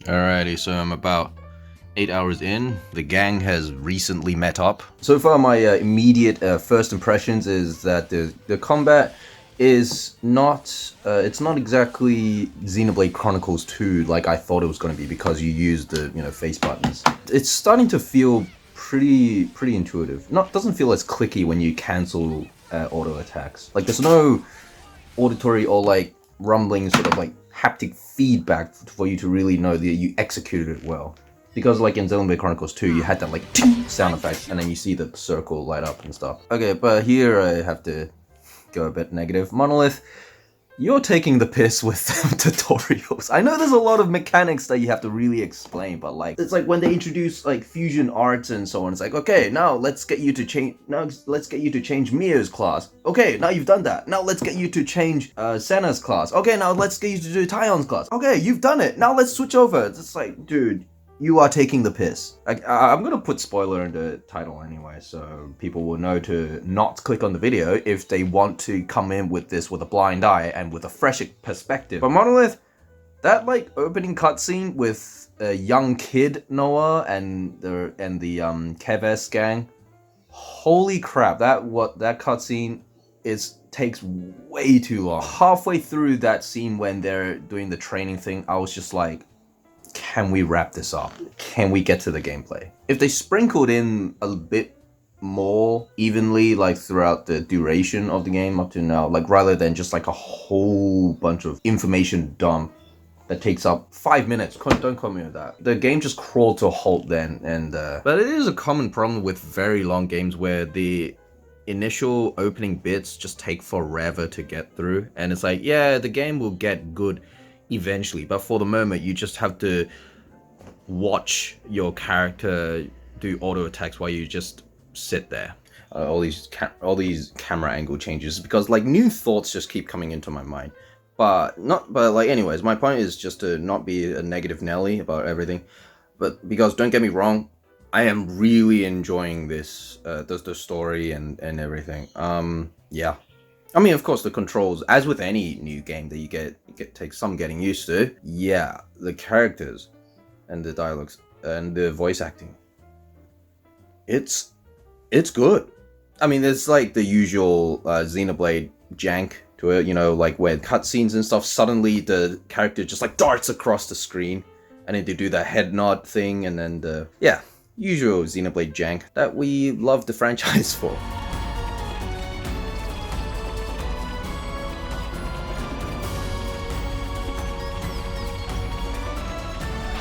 Alrighty, so I'm about 8 hours in. The gang has recently met up. So far, my immediate first impressions is that the combat is not it's not exactly Xenoblade Chronicles 2 like I thought it was going to be, because you use the face buttons. It's starting to feel pretty intuitive. Doesn't feel as clicky when you cancel auto attacks. Like there's no auditory or like rumbling sort of like haptic feedback for you to really know that you executed it well. Because like in Xenoblade Chronicles 2, you had that like ting sound effect, and then you see the circle light up and stuff. Okay, but here I have to go a bit negative. Monolith, you're taking the piss with tutorials. I know there's a lot of mechanics that you have to really explain, but like it's like when they introduce like fusion arts and so on, it's like, okay, now let's get you to change Mia's class. Okay, now you've done that. Now let's get you to change Senna's class. Okay, now let's get you to do Tyon's class. Okay, you've done it. Now let's switch over. It's like, dude, you are taking the piss. I'm gonna put spoiler in the title anyway, so people will know to not click on the video if they want to come in with this with a blind eye and with a fresh perspective. But Monolith, that like opening cutscene with a young kid Noah and the Keves gang, holy crap! That cutscene takes way too long. Halfway through that scene when they're doing the training thing, I was just like, can we wrap this up? Can we get to the gameplay? If they sprinkled in a bit more evenly like throughout the duration of the game up to now, like rather than just like a whole bunch of information dump that takes up 5 minutes, don't call me with that. The game just crawled to a halt then, and but it is a common problem with very long games where the initial opening bits just take forever to get through, and it's like, yeah, the game will get good eventually, but for the moment you just have to watch your character do auto attacks while you just sit there. All these camera angle changes, because like new thoughts just keep coming into my mind, but like anyways, my point is just to not be a negative Nelly about everything, but because don't get me wrong, I am really enjoying this the story and everything. Yeah, I mean, of course, the controls, as with any new game that you get takes some getting used to. Yeah, the characters and the dialogues and the voice acting, it's good. I mean, there's like the usual Xenoblade jank to it, like where cutscenes and stuff, suddenly the character just like darts across the screen, and then they do that head nod thing, and then the usual Xenoblade jank that we love the franchise for.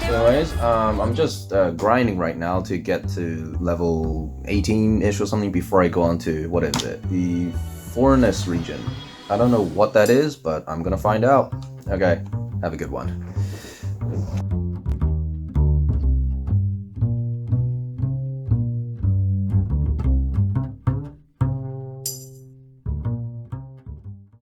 So anyways, I'm just grinding right now to get to level 18-ish or something before I go on to, what is it? The Foreignness region. I don't know what that is, but I'm gonna find out. Okay, have a good one.